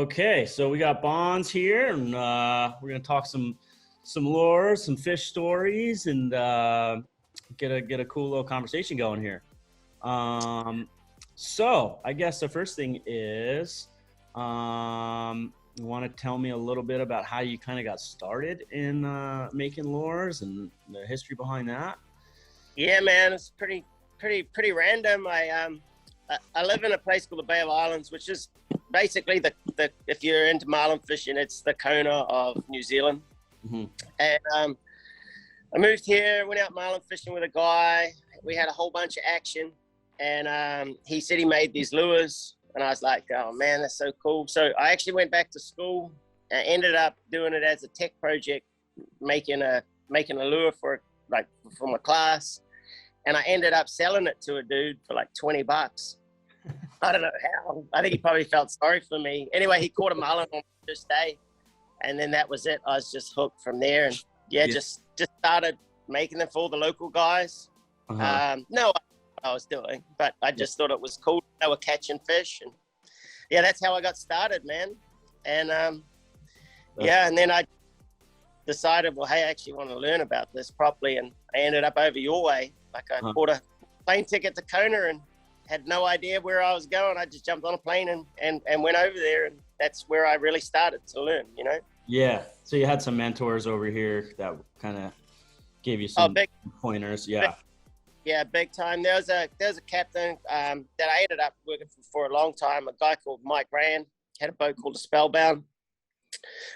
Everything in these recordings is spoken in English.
Okay, so we got Bonze here, and we're gonna talk some lures, some fish stories, and get a cool little conversation going here. So I guess the first thing is, you want to tell me a little bit about how you kind of got started in making lures and the history behind that? Yeah, man, it's pretty random. I live in a place called the Bay of Islands, which is basically the if you're into marlin fishing, it's the Kona of New Zealand. Mm-hmm. And I moved here, went out marlin fishing with a guy. We had a whole bunch of action, and he said he made these lures, and I was like, oh man, that's so cool. So I actually went back to school and ended up doing it as a tech project, making a lure for my class, and I ended up selling it to a dude for like $20. I don't know how. I think he probably felt sorry for me. Anyway, he caught a marlin on the first day, and then that was it. I was just hooked from there, and just started making them for all the local guys. No, I was doing, but I just thought it was cool. They were catching fish, and yeah, that's how I got started, man. And and then I decided, well, hey, I actually want to learn about this properly, and I ended up over your way. Like I bought a plane ticket to Kona and had no idea where I was going. I just jumped on a plane and went over there, and that's where I really started to learn, you know? Yeah. So you had some mentors over here that kind of gave you some pointers. Yeah. Big time. There was a captain that I ended up working for a long time, a guy called Graeme, had a boat called the Spellbound.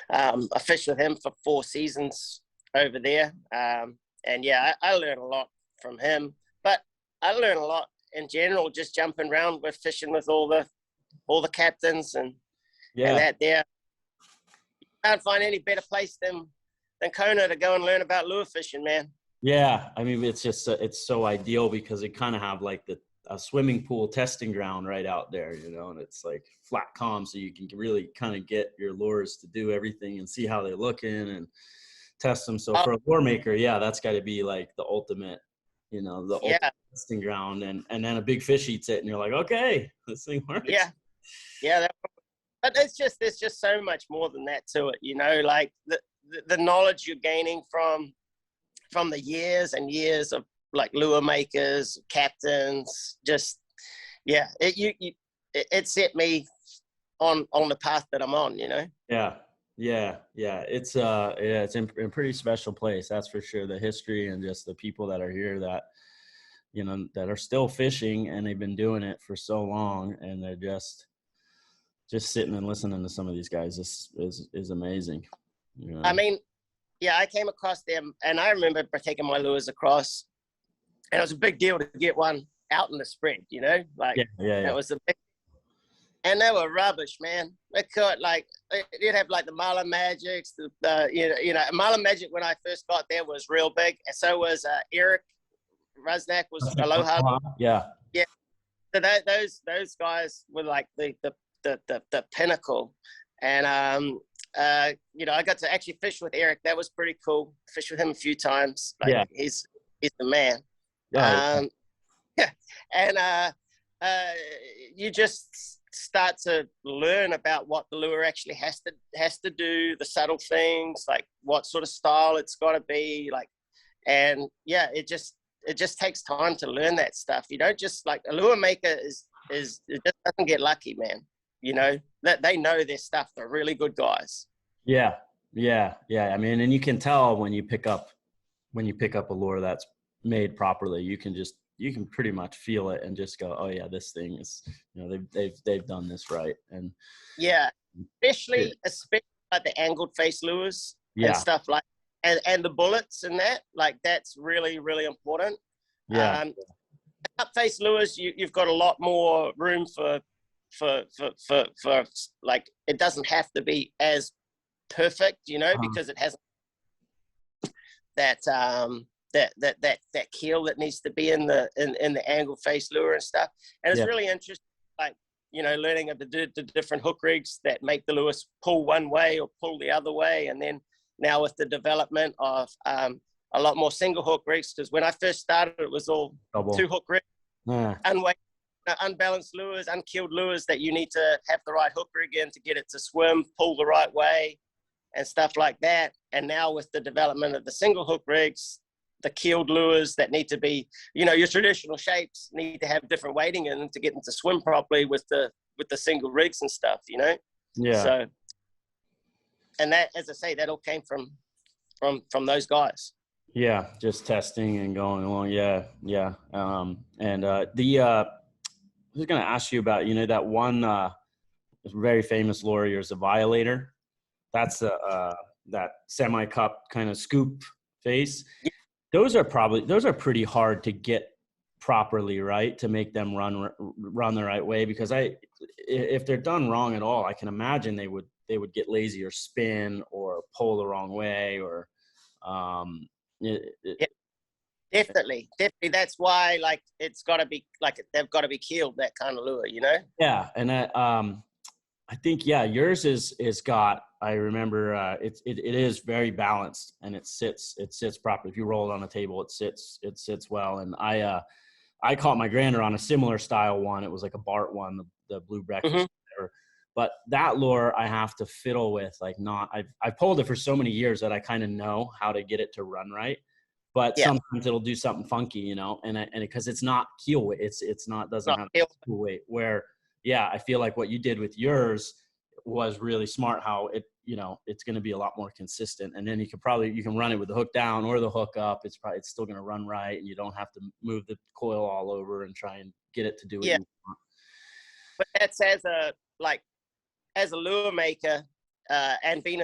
I fished with him for 4 seasons over there. And yeah, I learned a lot from him, but I learned a lot in general, just jumping around with fishing with all the captains and that there. You can't find any better place than Kona to go and learn about lure fishing, man. Yeah, I mean, it's just it's so ideal because it kind of have like a swimming pool testing ground right out there, you know, and it's like flat calm, so you can really kind of get your lures to do everything and see how they're looking and test them. So for a lure maker, yeah, that's got to be like the ultimate, you know, the ultimate testing ground, and then a big fish eats it, and you're like, okay, this thing works. Yeah. But there's just so much more than that to it, you know, like the knowledge you're gaining from the years and years of like lure makers, captains, just it set me on the path that I'm on, you know. Yeah. It's it's in a pretty special place, that's for sure. The history and just the people that are here that, you know, that are still fishing, and they've been doing it for so long, and they're just sitting and listening to some of these guys is amazing. You know? I mean, yeah, I came across them, and I remember taking my lures across, and it was a big deal to get one out in the spread, you know, like it was a big, and they were rubbish, man. They caught like you'd have like the Marlin Magics, you know, Marlin Magic when I first got there was real big, and so was Eric Rusnak was Aloha. Yeah. So those guys were like the pinnacle, and you know, I got to actually fish with Eric. That was pretty cool. Fish with him a few times. Like, he's the man. And you just start to learn about what the lure actually has to do, the subtle things, like what sort of style it's got to be, like, and yeah, it just takes time to learn that stuff. You don't just, like, a lure maker it just doesn't get lucky, man. You know, that they know their stuff. They're really good guys. Yeah. I mean, and you can tell when you pick up a lure that's made properly, you can pretty much feel it and just go, oh yeah, this thing is, you know, they've done this right. And yeah, especially like the angled face lures and stuff like, and the bullets and that, like, that's really, really important. Up face lures, you've got a lot more room for like, it doesn't have to be as perfect, you know, because it has that keel that needs to be in the angle face lure and stuff. And it's really interesting, like, you know, learning of the different hook rigs that make the lures pull one way or pull the other way. And then now with the development of a lot more single hook rigs, because when I first started, it was all double 2 hook rigs, unweighted unbalanced lures, unkeeled lures that you need to have the right hook rig in to get it to swim, pull the right way, and stuff like that. And now with the development of the single hook rigs, the keeled lures that need to be, your traditional shapes need to have different weighting in them to get them to swim properly with the single rigs and stuff, Yeah. So, and that, as I say, that all came from those guys. Yeah, just testing and going along. Yeah. I was going to ask you about, that one very famous lure of yours, the Violator. That's that semi-cup kind of scoop face. Yeah. Those are pretty hard to get properly, right? To make them run the right way, because if they're done wrong at all, I can imagine they would get lazy or spin or pull the wrong way or Definitely. That's why, like, it's got to be like they've got to be keeled, that kind of lure, Yeah, and I think yours is got. I remember it is very balanced and it sits properly. If you roll it on a table, it sits well. And I caught my grander on a similar style one. It was like a Bart one, the blue breakfast. Mm-hmm. But that lure I have to fiddle with. Like, I've pulled it for so many years that I kind of know how to get it to run right. But sometimes it'll do something funky, and because it's not keel weight, doesn't have keel weight. Where I feel like what you did with yours was really smart. How it's going to be a lot more consistent, and then you can run it with the hook down or the hook up. It's still going to run right, and you don't have to move the coil all over and try and get it to do what you want. But that's as a lure maker, and being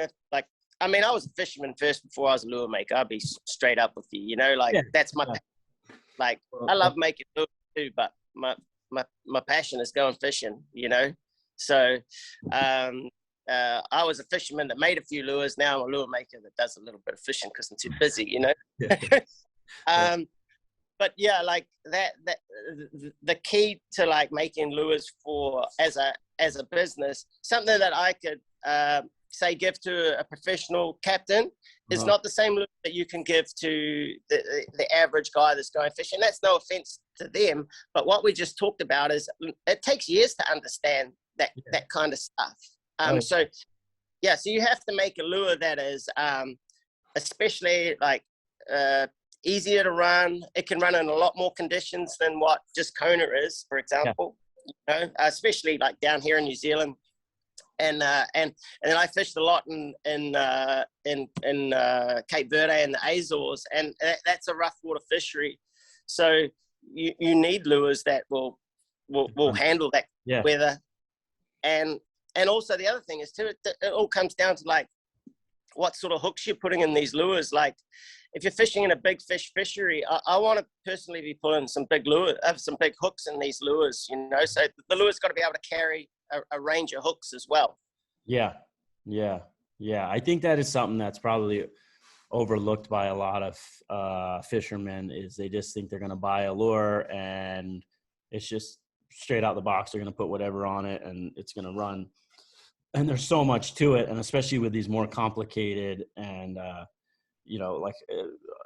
I was a fisherman first before I was a lure maker. I'll be straight up with you, that's my, I love making lures too, but my passion is going fishing, So, I was a fisherman that made a few lures. Now I'm a lure maker that does a little bit of fishing because I'm too busy, But like that, the key to making lures as a business, something that I could, say give to a professional captain is not the same lure that you can give to the average guy that's going fishing. That's no offense to them, but what we just talked about is it takes years to understand that kind of stuff. So you have to make a lure that is especially easier to run. It can run in a lot more conditions than what just Kona is, for example. Especially down here in New Zealand. And then I fished a lot in Cape Verde and the Azores, and that's a rough water fishery. So you need lures that will handle that weather. And also the other thing is too, it all comes down to what sort of hooks you're putting in these lures. If you're fishing in a big fish fishery, I want to personally be pulling some big hooks in these lures, So the lure's got to be able to carry a range of hooks as well. Yeah. I think that is something that's probably overlooked by a lot of fishermen, is they just think they're going to buy a lure and it's just straight out the box. They're going to put whatever on it and it's going to run. And there's so much to it. And especially with these more complicated and,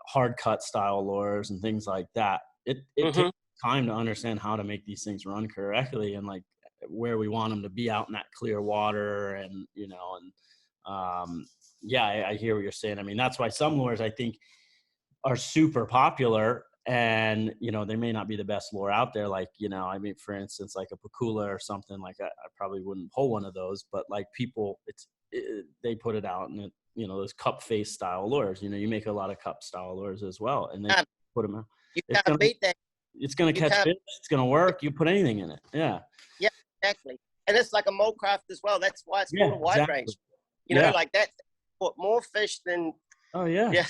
hard cut style lures and things like that, it takes time to understand how to make these things run correctly and where we want them to be out in that clear water. And, I hear what you're saying. I mean, that's why some lures I think are super popular and, they may not be the best lure out there. For instance, like a Pakula or something I probably wouldn't pull one of those, but people, they put it out and it, those cup face style lures, you make a lot of cup style lures as well. And they put them out. You can't beat that. It's going to catch fish. It's going to work. You put anything in it. Yeah. Yeah, exactly. And it's like a mole craft as well. That's why it's called a wide range. That put more fish than. Oh yeah. Yeah.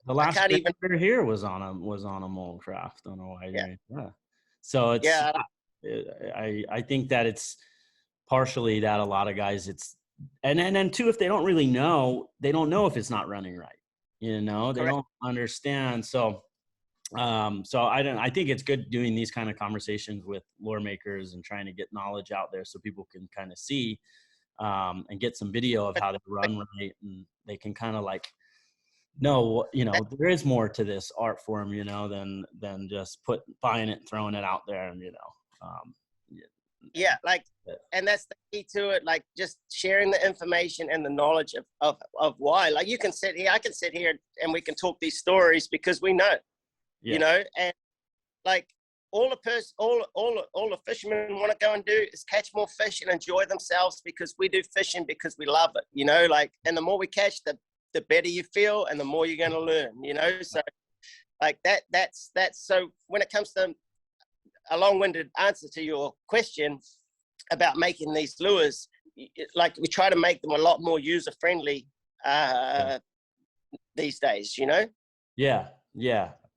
The last picture here was on a mole craft on a wide range. Yeah. So it's. Yeah. I think that it's partially that a lot of guys and then too, if they don't really know, they don't know if it's not running right. They don't understand. So. I think it's good doing these kind of conversations with lure makers and trying to get knowledge out there so people can kind of see and get some video of how to run right, and they can kind of no, there is more to this art form, than just buying it and throwing it out there, and Yeah, like, and that's the key to it. Like, just sharing the information and the knowledge of why. Like, I can sit here and we can talk these stories because we know, and like all the fishermen want to go and do is catch more fish and enjoy themselves, because we do fishing because we love it, like, and the more we catch, the better you feel and the more you're going to learn, so like that's so when it comes to a long-winded answer to your question about making these lures, like, we try to make them a lot more user-friendly these days, Yeah.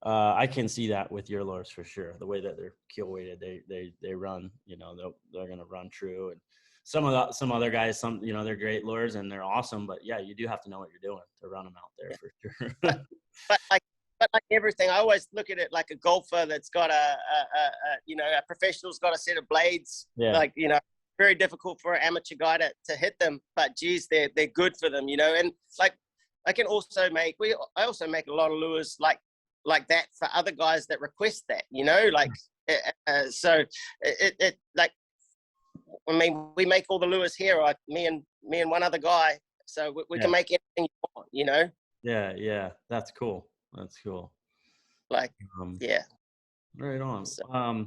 I can see that with your lures for sure. The way that they're keel weighted, they run, they're going to run true. And some other guys, they're great lures and they're awesome, but yeah, you do have to know what you're doing to run them out there for sure. but like everything, I always look at it like a golfer that's got a professional's got a set of blades. Yeah. Like, very difficult for an amateur guy to hit them, but geez, they're good for them, and like I also make a lot of lures like that for other guys that request that, like, so it like, I mean, we make all the lures here, like me and one other guy, so we can make anything you want, Yeah. That's cool. Like, yeah. Right on. So,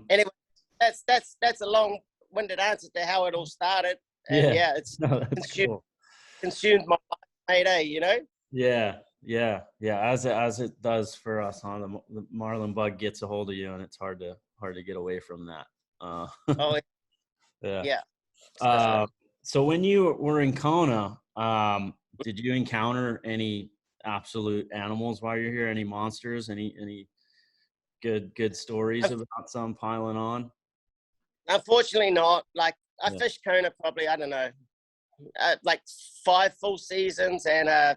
anyway, that's a long-winded answer to how it all started, and it's consumed my life, mate, Yeah. As it does for us, huh? The Marlin bug gets a hold of you, and it's hard to get away from that. Oh, yeah. So when you were in Kona, did you encounter any absolute animals while you're here? Any monsters? Any good stories about some piling on? Unfortunately not. Like, I fished Kona probably, I don't know, like 5 full seasons and a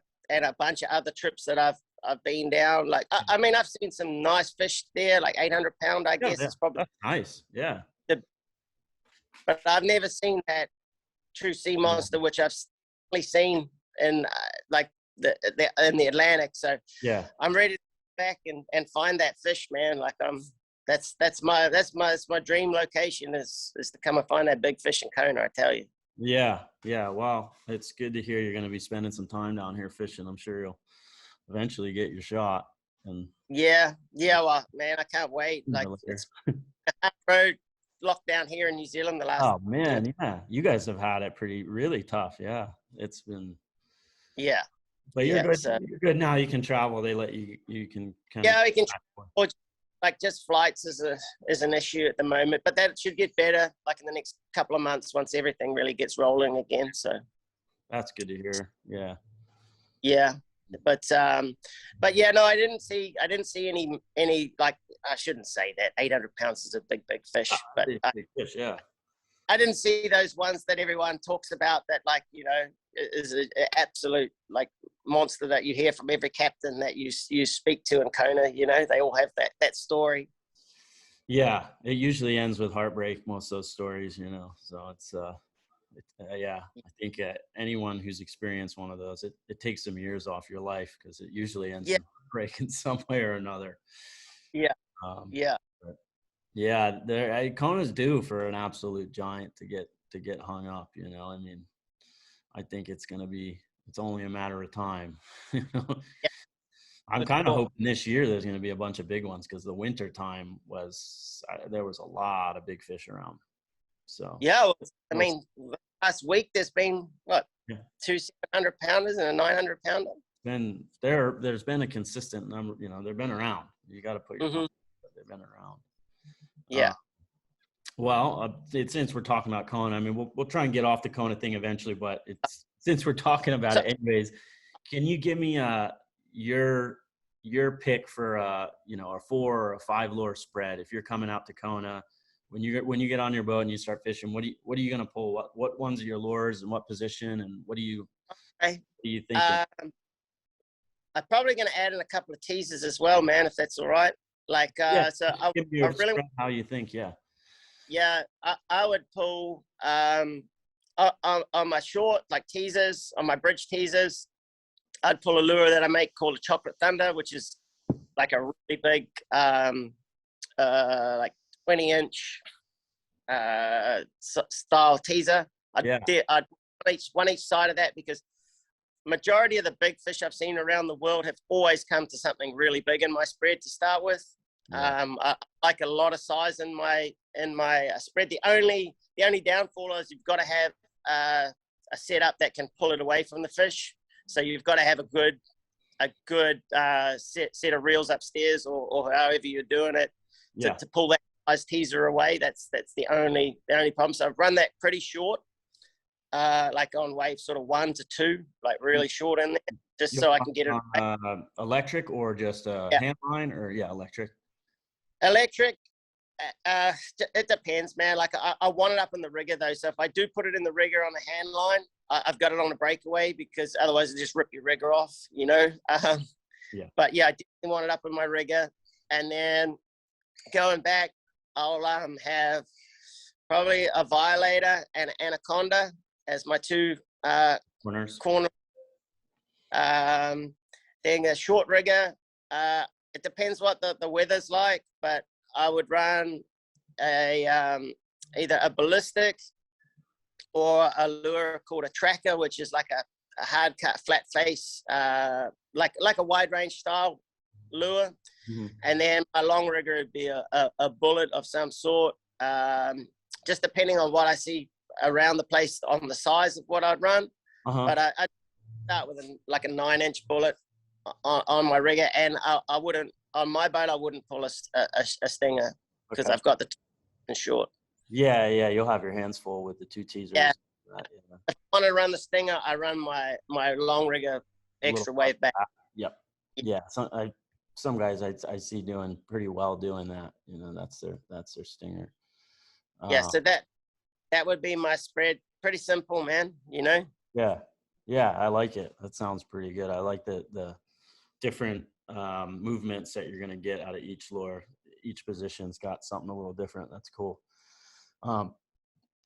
bunch of other trips that I've been down. Like, I mean, I've seen some nice fish there, like 800-pound, I guess. It's probably that's nice. Yeah. But I've never seen that true sea monster, which I've only seen in like in the Atlantic. So yeah, I'm ready to go back and find that fish, man. Like, that's my dream location is to come and find that big fish in Kona, I tell you. Yeah. Well, it's good to hear you're going to be spending some time down here fishing. I'm sure you'll eventually get your shot. And yeah. Well, man, I can't wait. Like, it's a road locked down here in New Zealand the last. Oh man, yeah, you guys have had it really tough. Yeah, it's been. Yeah. But you're good. So, you're good now. You can travel. They let you can kind of. Yeah, we can travel. Like, just flights is an issue at the moment, but that should get better like in the next couple of months once everything really gets rolling again. So that's good to hear. Yeah. But yeah, no, I didn't see any, like, I shouldn't say that 800 pounds is a big fish, but big fish, yeah. I didn't see those ones that everyone talks about that, like, is an absolute, like, monster that you hear from every captain that you speak to in Kona. They all have that story. Yeah, it usually ends with heartbreak, most of those stories, so it's yeah, I think anyone who's experienced one of those, it takes some years off your life, because it usually ends in heartbreak in some way or another. Kona's due for an absolute giant to get hung up. I mean, I think it's only a matter of time. I'm kind of hoping this year there's going to be a bunch of big ones, because the winter time there was a lot of big fish around. So I mean, last week there's been two 700-pounders and a 900-pounder. There's been a consistent number. They've been around. You got to put your they've been around. Well, since we're talking about Kona, I mean, we'll try and get off the Kona thing eventually, but since we're talking about it anyways, can you give me your pick for a 4 or a 5 lure spread if you're coming out to Kona? When you get on your boat and you start fishing, what are you gonna pull? What ones are your lures and what position, and what are you thinking? I'm probably gonna add in a couple of teasers as well, man, if that's all right. Like, so I really how you think, I would pull on my short, like, teasers, on my bridge teasers. I'd pull a lure that I make called a Chocolate Thunder, which is like a really big, like 20-inch style teaser. I'd one each side of that, because majority of the big fish I've seen around the world have always come to something really big in my spread to start with. I like a lot of size in my spread. The only downfall is you've got to have a setup that can pull it away from the fish. So you've got to have a good set of reels upstairs, or however you're doing it to pull that size teaser away. That's the only problem. So I've run that pretty short, like on wave sort of 1 to 2, like really short in there, just so I can get it. Electric or just hand line, or electric? Electric. It depends, man. Like I want it up in the rigger though. So if I do put it in the rigger on the hand line, I've got it on a breakaway, because otherwise it just rip your rigger off, you know? But yeah, I definitely want it up in my rigger. And then going back, I'll have probably a Violator and an Anaconda as my two corner. Then a short rigger. It depends what the weather's like, but I would run either a ballistic or a lure called a tracker, which is like a hard cut, flat face, like a wide range style lure. Mm-hmm. And then my long rigger would be a bullet of some sort, just depending on what I see around the place on the size of what I'd run. But I'd start with like a 9-inch bullet on my rigger, and I wouldn't, on my boat, I wouldn't pull a stinger, because I've got the short. Yeah, you'll have your hands full with the 2 teasers. Yeah. If I want to run the stinger, I run my long rigger extra wave back. Yep. Yeah. Some guys I see doing pretty well doing that. You know, that's their stinger. So that would be my spread. Pretty simple, man. You know. Yeah, I like it. That sounds pretty good. I like the different movements that you're gonna get out of each lure. Each position's got something a little different. That's cool.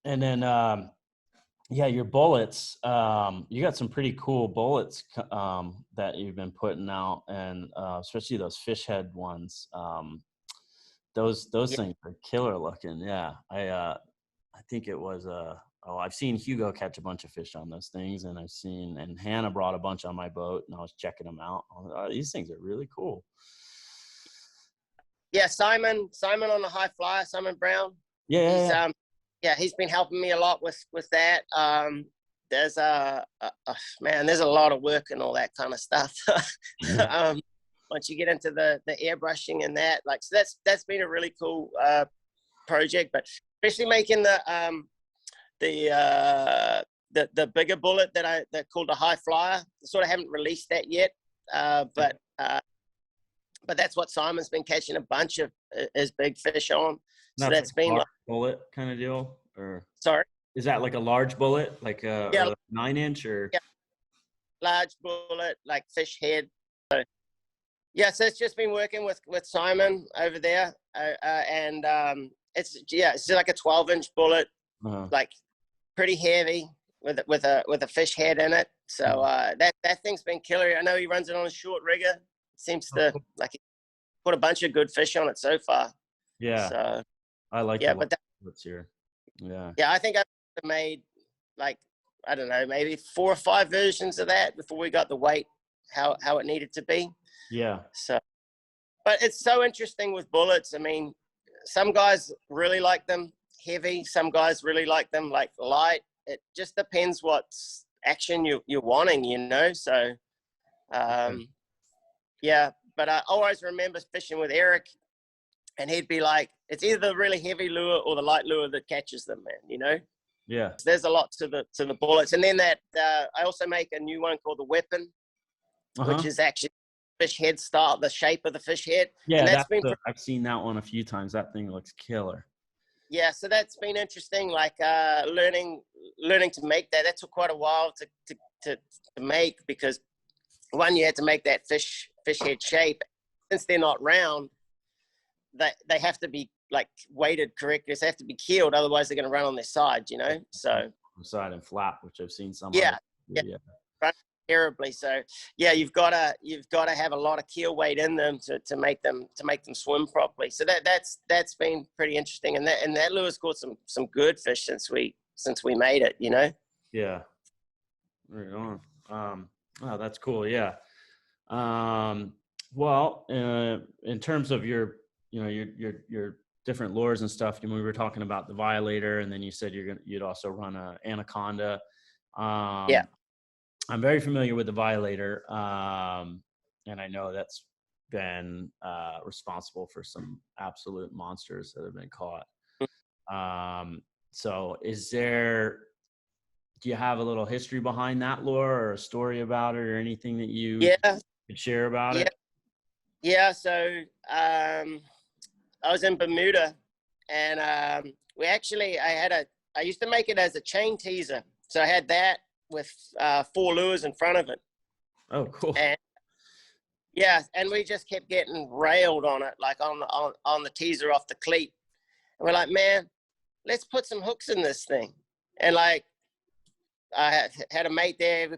And then your bullets. You got some pretty cool bullets that you've been putting out, and especially those fish head ones. Those things are killer looking. Yeah, I think it was I've seen Hugo catch a bunch of fish on those things, and and Hannah brought a bunch on my boat, and I was checking them out. These things are really cool. Yeah, Simon on the high flyer, Simon Brown. He's been helping me a lot with that. There's there's a lot of work and all that kind of stuff. Once you get into the airbrushing and that, like, so that's been a really cool project. But especially making the bigger bullet that called a high flyer. I sort of haven't released that yet, but that's what Simon's been catching a bunch of his big fish on. So that's been like bullet kind of deal, or sorry, is that like a large bullet, like a 9-inch, or large bullet, like fish head? So it's just been working with Simon over there, and it's like a 12-inch bullet, like pretty heavy with a fish head in it. So that thing's been killer. I know he runs it on a short rigger. Seems to like put a bunch of good fish on it so far. Yeah. So I like but that's here. Yeah, I think I've made, like, I don't know, maybe 4 or 5 versions of that before we got the weight how it needed to be. Yeah. So, but it's so interesting with bullets. I mean, some guys really like them heavy. Some guys really like them like light. It just depends what action you're wanting, you know. So, but I always remember fishing with Eric, and he'd be like, it's either the really heavy lure or the light lure that catches them, man, you know? Yeah. So there's a lot to the bullets. And then I also make a new one called the Weapon, which is actually fish head style, the shape of the fish head. Yeah, I've seen that one a few times. That thing looks killer. Yeah, so that's been interesting, like learning to make that. That took quite a while to make, because one, you had to make that fish head shape. Since they're not round, they have to be like weighted correctly. They have to be keeled, otherwise they're going to run on their side, you know. So side and flap, which I've seen some. Yeah. terribly. So yeah, you've got to have a lot of keel weight in them to make them swim properly. So that's been pretty interesting, and that lure's caught some good fish since we made it, you know. Yeah. Right on. Wow, that's cool. Yeah. Well, in terms of your, you know, your different lures and stuff, we were talking about the Violator, and then you said you'd also run a Anaconda. Yeah. I'm very familiar with the Violator, and I know that's been responsible for some absolute monsters that have been caught. So do you have a little history behind that lure, or a story about it, or anything that you could share about it? Yeah. So I was in Bermuda, and I used to make it as a chain teaser. So I had that with 4 lures in front of it. Oh, cool. And yeah, and we just kept getting railed on it, like on the teaser off the cleat. And we're like, man, let's put some hooks in this thing. And like, I had a mate there.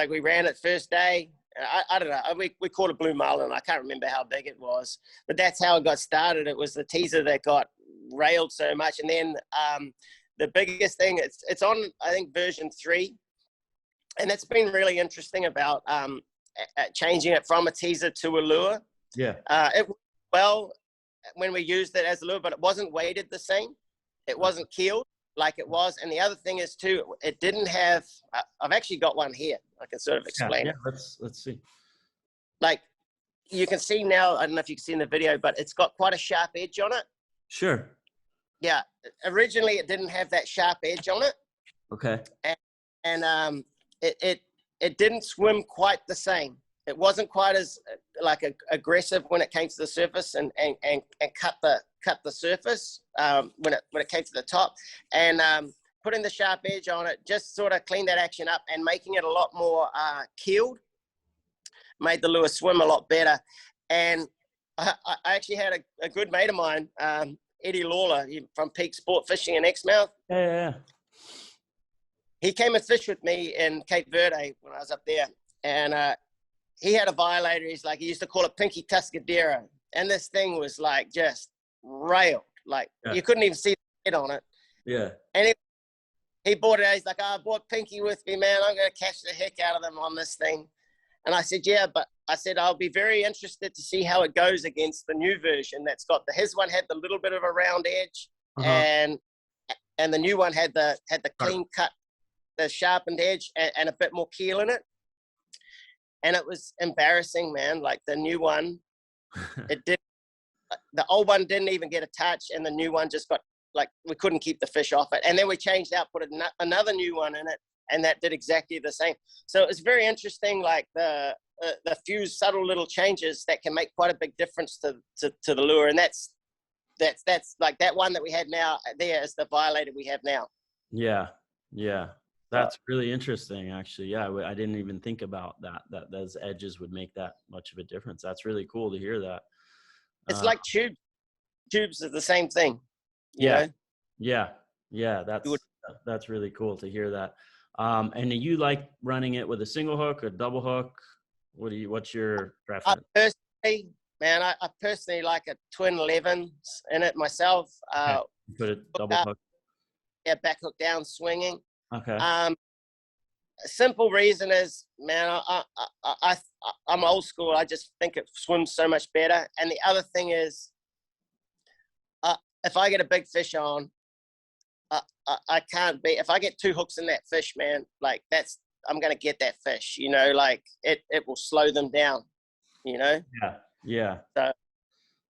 We ran it first day. I don't know. We caught a blue marlin. I can't remember how big it was, but that's how it got started. It was the teaser that got railed so much. And then the biggest thing, it's on, I think, version 3. And it's been really interesting about changing it from a teaser to a lure. Yeah. Well, when we used it as a lure, but it wasn't weighted the same. It wasn't keeled like it was. And the other thing is too, it didn't have, I've actually got one here. I can sort of explain it. Let's see. Like you can see now, I don't know if you can see in the video, but it's got quite a sharp edge on it. Sure. Yeah. Originally it didn't have that sharp edge on it. Okay. And it didn't swim quite the same. It wasn't quite as aggressive when it came to the surface and cut the surface when it came to the top, and putting the sharp edge on it just sort of cleaned that action up, and making it a lot more keeled made the lure swim a lot better. And I actually had a good mate of mine, Eddie Lawler from Peak Sport Fishing in Exmouth. Yeah. He came and fished with me in Cape Verde when I was up there, and he had a Violator. He's like, he used to call it Pinky Tuscadero, and this thing was like just railed, like you couldn't even see the head on it. Yeah. And he bought it. He's like, I bought Pinky with me, man. I'm going to catch the heck out of them on this thing. And I said, yeah, but I said, I'll be very interested to see how it goes against the new version that's got his one had the little bit of a round edge, and the new one had the clean cut, the sharpened edge, and a bit more keel in it. And it was embarrassing, man. Like the new one, the old one didn't even get a touch, and the new one just got, like, we couldn't keep the fish off it. And then we changed out, put another new one in it, and that did exactly the same. So it's very interesting, like the few subtle little changes that can make quite a big difference to the lure. And that's like that one that we had now there is the Violator we have now. Yeah. That's really interesting, actually. Yeah, I didn't even think about that those edges would make that much of a difference. That's really cool to hear that. It's like tubes. Tubes are the same thing. Yeah. That's really cool to hear that. And do you like running it with a single hook or double hook? What's your preference? I personally like a twin 11s in it myself. Put a double hook. Yeah, back hook down, swinging. Okay. Simple reason is, man, I'm old school. I just think it swims so much better. And the other thing is, if I get a big fish on, I can't be. If I get 2 hooks in that fish, man, like I'm gonna get that fish. You know, like it will slow them down. You know. Yeah. So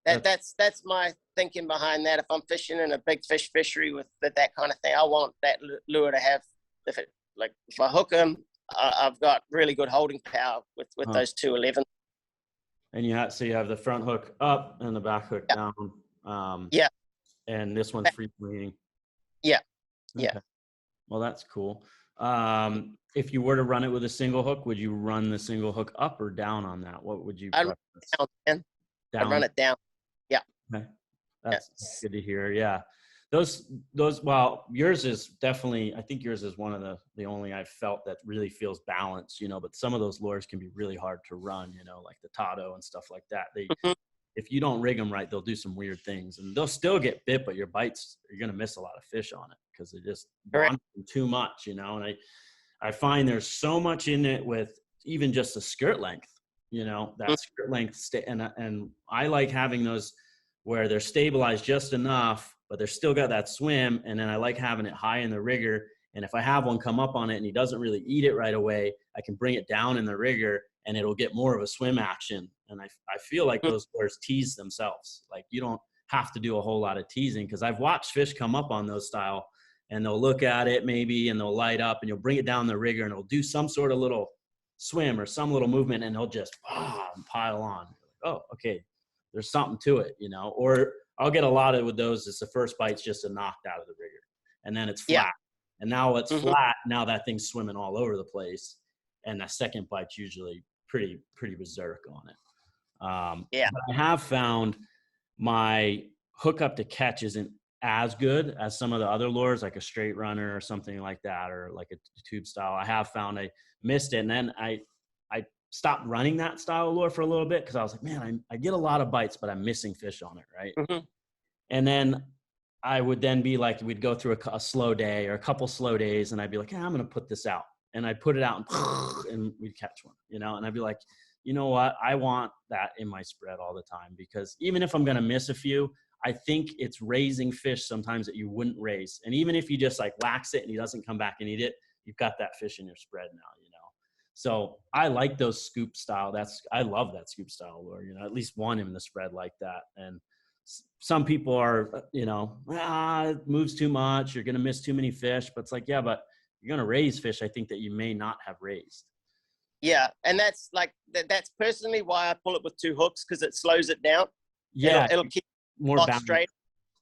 that's my thinking behind that. If I'm fishing in a big fish fishery with that kind of thing, I want that lure to have, if I hook them, I've got really good holding power with those 211. And you have the front hook up and the back hook down. And this one's free swinging. Yeah. Okay. Yeah. Well, that's cool. If you were to run it with a single hook, would you run the single hook up or down on that? What would you? I'd run it down. Yeah. Okay. That's good to hear. Yeah. Well, yours is definitely, I think yours is one of the only I've felt that really feels balanced, but some of those lures can be really hard to run, like the Tato and stuff like that. If you don't rig them right, they'll do some weird things, and they'll still get bit, but your bites, you're going to miss a lot of fish on it because they're just wandering too much, and I find there's so much in it with even just the skirt length, that skirt length, and I like having those where they're stabilized just enough, but they're still got that swim. And then I like having it high in the rigger. And if I have one come up on it and he doesn't really eat it right away, I can bring it down in the rigger and it'll get more of a swim action. And I feel like those lures tease themselves. Like you don't have to do a whole lot of teasing, because I've watched fish come up on those style and they'll look at it maybe and they'll light up and you'll bring it down the rigger and it'll do some sort of little swim or some little movement and they'll just pile on. Oh, okay. There's something to it, or I'll get a lot of with those. It's the first bite's just a knocked out of the rigger and then it's flat. And now it's flat. Now that thing's swimming all over the place. And the second bite's usually pretty berserk on it. But I have found my hook up to catch isn't as good as some of the other lures, like a straight runner or something like that, or like a tube style. I have found I missed it. And then I stopped running that style of lure for a little bit because I was like, man, I get a lot of bites, but I'm missing fish on it, right? And then I would then be like, we'd go through a slow day or a couple slow days, and I'd be like, I'm going to put this out. And I'd put it out and we'd catch one, and I'd be like, you know what? I want that in my spread all the time, because even if I'm going to miss a few, I think it's raising fish sometimes that you wouldn't raise. And even if you just like wax it and he doesn't come back and eat it, you've got that fish in your spread now, So I like those scoop style. I love that scoop style lure, at least one in the spread like that. And some people are, it moves too much. You're going to miss too many fish, but it's like, yeah, but you're going to raise fish, I think, that you may not have raised. Yeah. And that's like, that's personally why I pull it with two hooks, because it slows it down. Yeah. It'll keep more straight.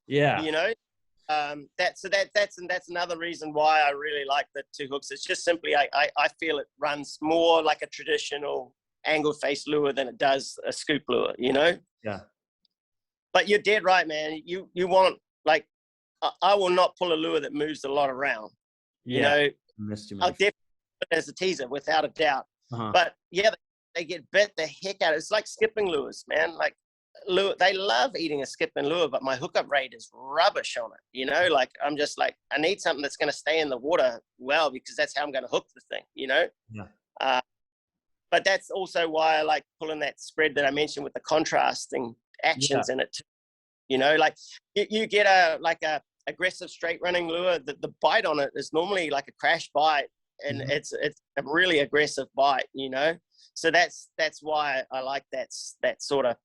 Yeah. That's another reason why I really like the two hooks. It's just simply, I feel it runs more like a traditional angle face lure than it does a scoop lure, Yeah. But you're dead right, man. You want, like, I will not pull a lure that moves a lot around. Yeah. I'll definitely put it as a teaser without a doubt. But yeah, they get bit the heck out of it. It's like skipping lures, man. Like, lure, they love eating a skipping lure, but my hookup rate is rubbish on it. Like, I'm just like, I need something that's going to stay in the water well, because that's how I'm going to hook the thing. Yeah. But that's also why I like pulling that spread that I mentioned with the contrasting actions in it too. Like you get a aggressive straight running lure, the bite on it is normally like a crash bite, and it's a really aggressive bite, so that's why I like that sort of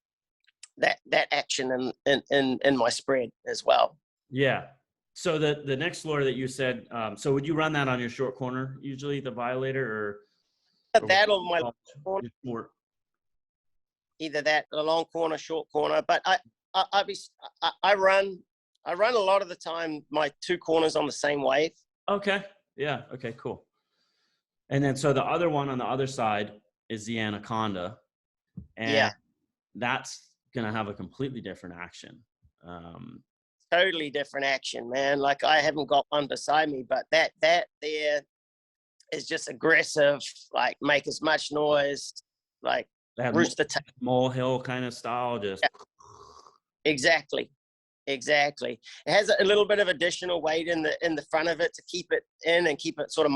that action in my spread as well. Yeah. So the next lure that you said, so would you run that on your short corner usually, the Violator, or that or my corner? Either that, a long corner, short corner. But I run a lot of the time my two corners on the same wave. Okay. Yeah. Okay, cool. And then so the other one on the other side is the Anaconda. And that's going to have a completely different action. Totally different action, man. Like, I haven't got one beside me, but that there is just aggressive, like make as much noise, like rooster tail, molehill kind of style, just exactly. It has a little bit of additional weight in the front of it to keep it in and keep it sort of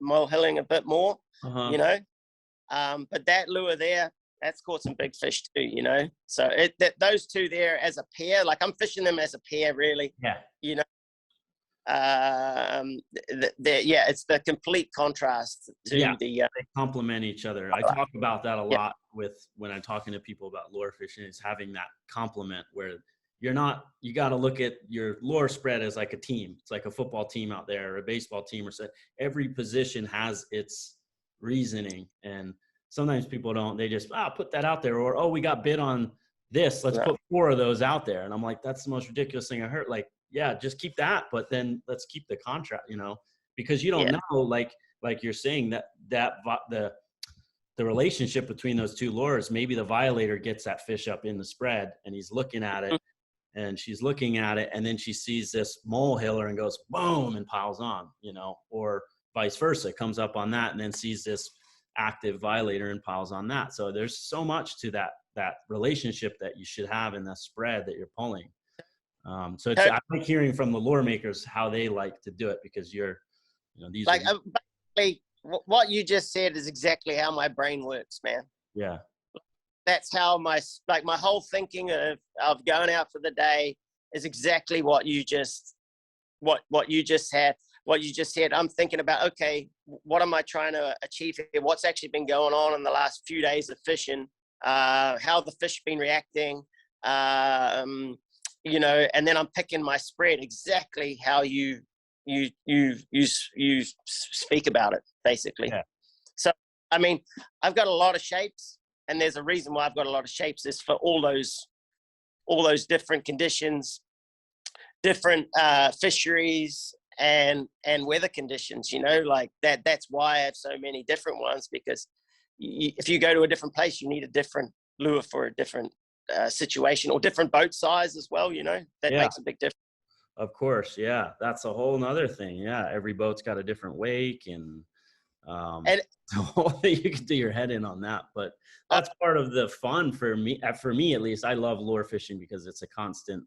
molehilling a bit more, but that lure there, that's caught some big fish too, so those two there as a pair, like I'm fishing them as a pair, really. It's the complete contrast to they complement each other. I talk about that a lot when I'm talking to people about lure fishing, is having that complement where you got to look at your lure spread as like a team. It's like a football team out there, or a baseball team, or so. Every position has its reasoning, and sometimes people don't. They just put that out there, or we got bid on this. Let's put 4 of those out there, and I'm like, that's the most ridiculous thing I heard. Like, yeah, just keep that, but then let's keep the contract, because you don't know, like you're saying that the relationship between those two lures. Maybe the Violator gets that fish up in the spread, and he's looking at it. and she's looking at it, and then she sees this molehill and goes boom and piles on, you know, or vice versa, comes up on that and then sees this active violator and piles on that. So there's so much to that relationship that you should have in the spread that you're pulling. So it's, I like hearing from the lure makers how they like to do it, because you're, you know, these like basically what you just said is exactly how my brain works, man. Yeah. That's how my whole thinking of going out for the day is exactly what you just said. I'm thinking about, okay, what am I trying to achieve here? What's actually been going on in the last few days of fishing? How the fish been reacting? You know, and then I'm picking my spread exactly how you speak about it, basically. Yeah. So, I mean, I've got a lot of shapes, and there's a reason why I've got a lot of shapes, is for all those different conditions, different fisheries and weather conditions, you know, like that's why I have so many different ones, because if you go to a different place, you need a different lure for a different situation, or different boat size as well, you know, that makes a big difference. Of course. Yeah. That's a whole nother thing. Yeah. Every boat's got a different wake, and you can do your head in on that, but that's part of the fun for me at least. I love lure fishing because it's a constant,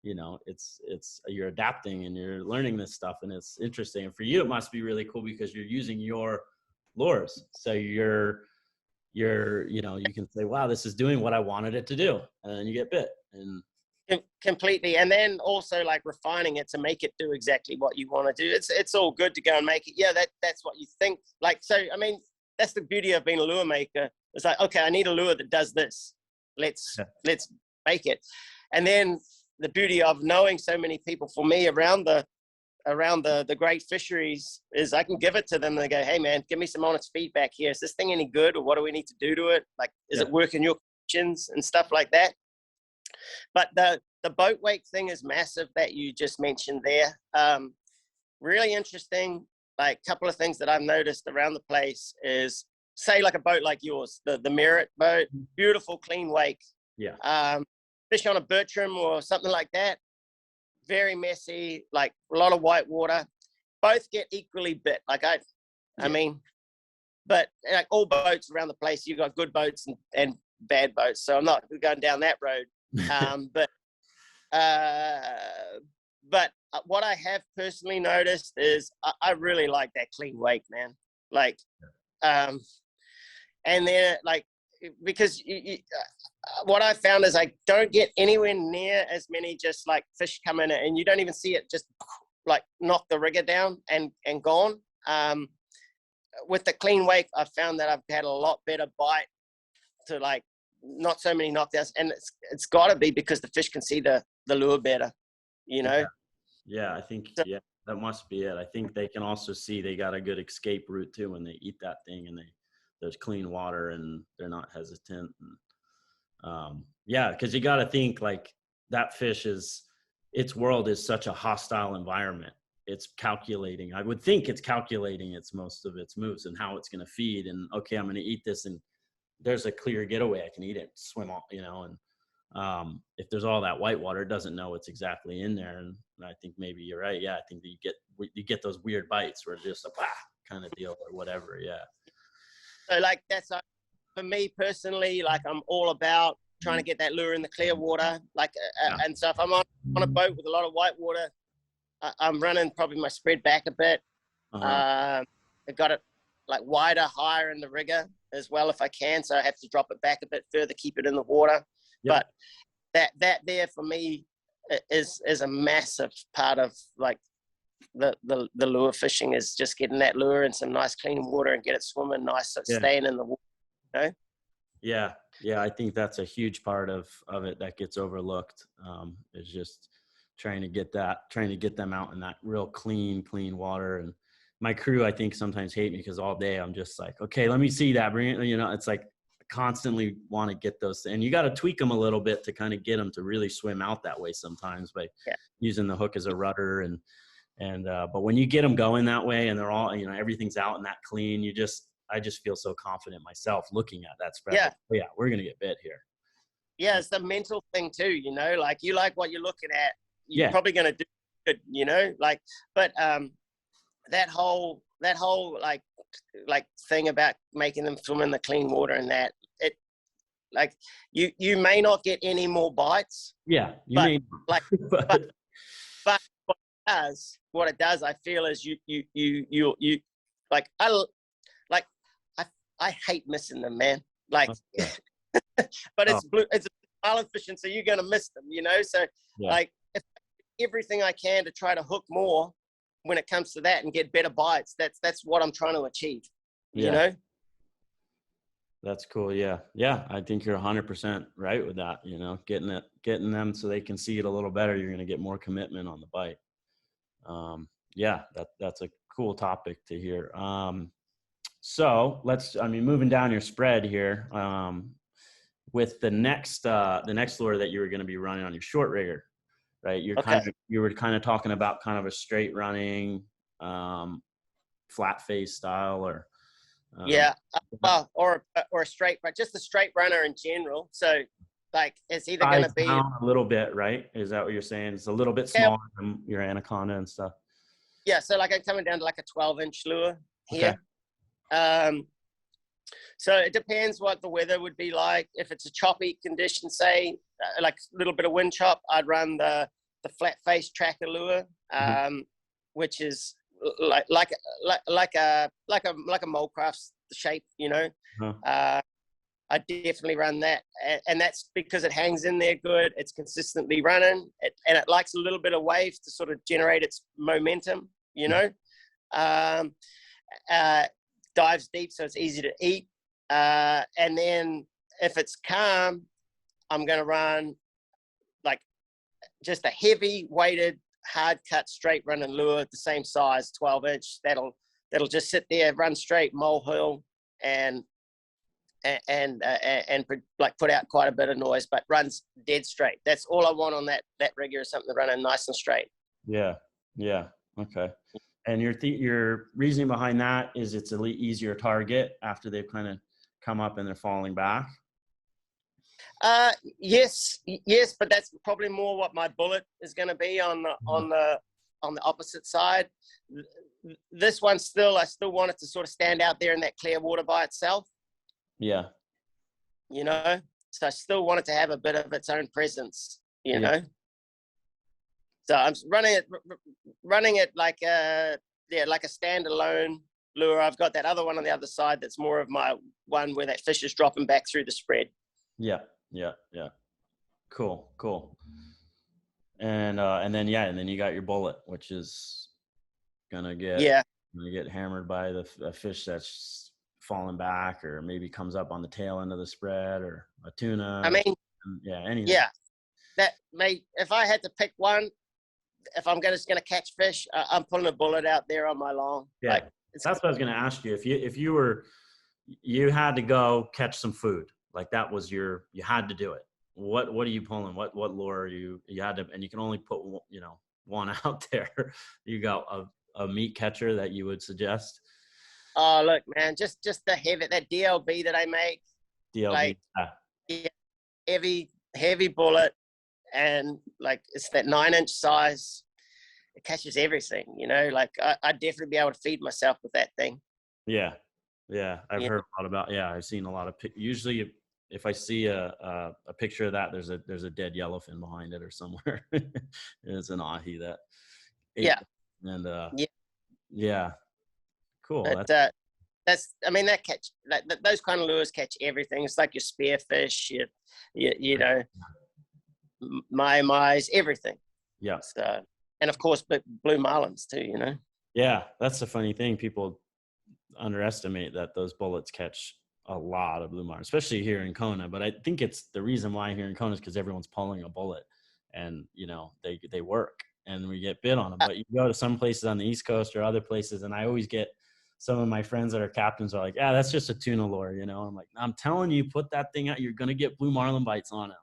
you know, it's you're adapting and you're learning this stuff, and it's interesting. And for you, it must be really cool because you're using your lures. So you're, you know, you can say, wow, this is doing what I wanted it to do. And then you get bit. And completely. And then also like refining it to make it do exactly what you want to do. It's all good to go and make it. Yeah, that's what you think. Like, so, I mean, that's the beauty of being a lure maker. It's like, okay, I need a lure that does this. Let's make it. And then the beauty of knowing so many people, for me, around the great fisheries, is I can give it to them and they go, hey man, give me some honest feedback here. Is this thing any good, or what do we need to do to it? Like, is it working your conditions and stuff like that? But the boat wake thing is massive that you just mentioned there. Really interesting. Like, a couple of things that I've noticed around the place is, say like a boat like yours, the Merit boat, beautiful, clean wake. Yeah. Fish on a Bertram or something like that, very messy, like a lot of white water. Both get equally bit. Like I mean, but like all boats around the place, you've got good boats and bad boats. So I'm not going down that road. But what I have personally noticed is I really like that clean wake, man. Like, and then like, because what I found is I don't get anywhere near as many just like fish come in, and you don't even see it just like knock the rigger down and gone. With the clean wake, I've found that I've had a lot better bite, to like not so many knockdowns, and it's got to be because the fish can see the lure better, you know. Yeah, I think that must be it. I think they can also see they got a good escape route too when they eat that thing, and there's clean water and they're not hesitant. And, because you got to think like that fish its world is such a hostile environment. It's calculating. I would think it's calculating most of its moves and how it's going to feed. And okay, I'm going to eat this, and there's a clear getaway. I can eat it, swim off, you know. And if there's all that white water, it doesn't know what's exactly in there. And I think maybe you're right. Yeah, I think that you get those weird bites where it's just a kind of deal or whatever. Yeah. So like that's for me personally, like I'm all about trying to get that lure in the clear water. Like, and so if I'm on a boat with a lot of white water, I'm running probably my spread back a bit. I got it like wider, higher in the rigger as well if I can. So I have to drop it back a bit further, keep it in the water. Yep. But that there for me is a massive part of like the lure fishing, is just getting that lure in some nice clean water and get it swimming nice, so staying in the water, you know? Yeah, I think that's a huge part of it that gets overlooked, is just trying to get them out in that real clean water. And my crew, I think, sometimes hate me because all day I'm just like, okay, let me see that, bring it, you know. It's like constantly want to get those, and you got to tweak them a little bit to kind of get them to really swim out that way sometimes by using the hook as a rudder. And but when you get them going that way and they're all, you know, everything's out in that clean, I just feel so confident myself looking at that spread. Yeah, we're gonna get bit here. yeah, it's the mental thing too, you know, like you like what you're looking at, you're Yeah. probably going to do it, you know, like, but that whole like thing about making them swim in the clean water and that, it, like, you may not get any more bites. Yeah. You but may, like but but what it does, I feel, is you like, I hate missing them, man. Like, okay. but Oh, it's Marlin fishing, so you're gonna miss them, you know. So yeah. like, if everything I can to try to hook more when it comes to that and get better bites, that's what I'm trying to achieve, you Yeah. know. That's cool. Yeah. Yeah. I think you're 100% right with that. You know, getting them so they can see it a little better. You're going to get more commitment on the bite. Yeah, that's a cool topic to hear. So moving down your spread here, with the next lure that you were going to be running on your short rigger, right? Okay. You were kind of talking about kind of a straight running, flat face style, or, Yeah. Or a straight, but just a straight runner in general. So like, it's either going to size be, down a little bit, right? Is that what you're saying? It's a little bit yeah, smaller than your anaconda and stuff. yeah. So like, I'm coming down to like a 12-inch lure Okay. here. So it depends what the weather would be like. If it's a choppy condition, say like a little bit of wind chop, I'd run the flat face tracker lure, which is like a molecraft shape, you know. Uh-huh. I definitely run that, and that's because it hangs in there good. It's consistently running, and it likes a little bit of wave to sort of generate its momentum, you know. Dives deep, so it's easy to eat. And then if it's calm, I'm going to run like just a heavy weighted, hard cut, straight running lure, the same size, 12-inch. That'll just sit there, run straight, molehill, and like put out quite a bit of noise, but runs dead straight. That's all I want on that rigger, is something running nice and straight. Yeah. Yeah. Okay. And your reasoning behind that is it's a easier target after they've kind of come up and they're falling back. Yes, but that's probably more what my bullet is going to be on the opposite side. This one, I still want it to sort of stand out there in that clear water by itself. Yeah. You know, so I still want it to have a bit of its own presence, you know. So I'm running it like a standalone lure. I've got that other one on the other side that's more of my one where that fish is dropping back through the spread. Yeah. Cool. And then you got your bullet, which is gonna get hammered by the fish that's falling back, or maybe comes up on the tail end of the spread, or a tuna. I mean, anything. Yeah, that may, if I had to pick one, if I'm just gonna catch fish, I'm pulling a bullet out there on my long. Yeah, like, that's what I was gonna ask you. If you had to go catch some food, like that was you had to do it. What are you pulling? What lure are you had to, and you can only put one out there. You got a meat catcher that you would suggest? Oh, look, man, just the that DLB that I make. DLB, like, heavy bullet, and like, it's that 9-inch size. It catches everything, you know. Like, I'd definitely be able to feed myself with that thing. Yeah, I've heard a lot about. Yeah, I've seen a lot of. Usually, if I see a picture of that, there's a dead yellowfin behind it or somewhere. It's an ahi that. And cool. But those kind of lures catch everything. It's like your spearfish, you know, my everything. Yeah. So, and of course, blue marlins too, you know. Yeah, that's the funny thing. People underestimate that those bullets catch a lot of blue marlin, especially here in Kona. But I think it's the reason why here in Kona is because everyone's pulling a bullet, and they work, and we get bit on them. But you go to some places on the East Coast or other places, and I always get some of my friends that are captains are like, "Yeah, that's just a tuna lure," you know. I'm like, "I'm telling you, put that thing out. You're gonna get blue marlin bites on them."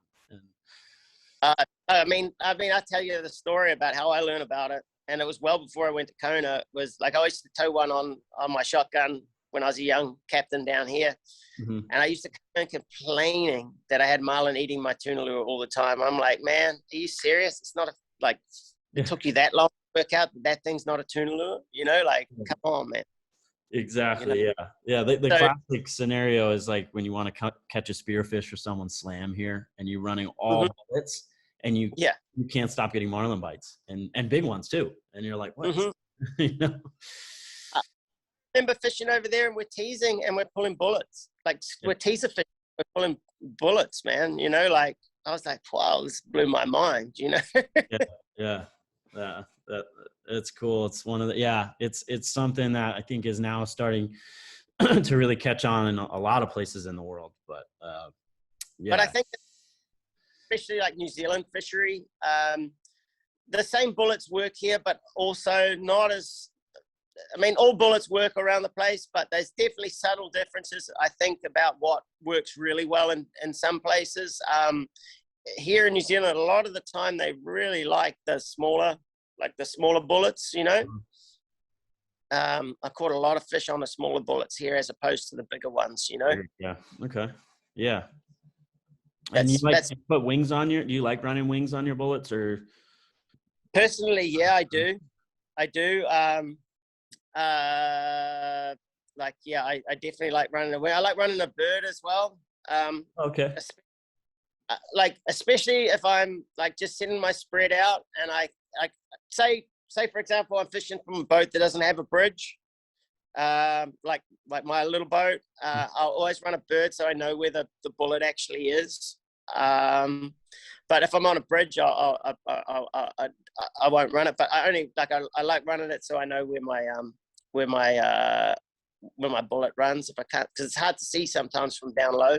I mean, I tell you the story about how I learned about it, and it was well before I went to Kona. It was like, I used to tow one on my shotgun when I was a young captain down here. Mm-hmm. And I used to come in complaining that I had marlin eating my tuna lure all the time. I'm like, man, are you serious? It's not it took you that long to work out that thing's not a tuna lure, like, come on, man. Exactly. Yeah. The So, classic scenario is like when you want to catch a spearfish or someone slam here and you're running all bullets and you can't stop getting marlin bites and big ones too. And you're like, what? I remember fishing over there and we're teasing and we're pulling bullets. Like we're teaser fishing, we're pulling bullets, man. Like I was like, wow, this blew my mind, Yeah. It's cool. It's one of the, it's something that I think is now starting to really catch on in a lot of places in the world. But But I think especially like New Zealand fishery, the same bullets work here, but also not as, all bullets work around the place, but there's definitely subtle differences, I think, about what works really well in some places. Here in New Zealand, a lot of the time they really like the smaller bullets, I caught a lot of fish on the smaller bullets here as opposed to the bigger ones, Yeah. Okay. Yeah. And you like to put wings on do you like running wings on your bullets or? Personally, yeah, I do. I definitely like running a wing. I like running a bird as well. Okay. Especially if I'm like just sending my spread out and I say for example, I'm fishing from a boat that doesn't have a bridge, like my little boat. I'll always run a bird so I know where the bullet actually is. But if I'm on a bridge, I won't run it. But I only I like running it so I know where my bullet runs if I can't, because it's hard to see sometimes from down low,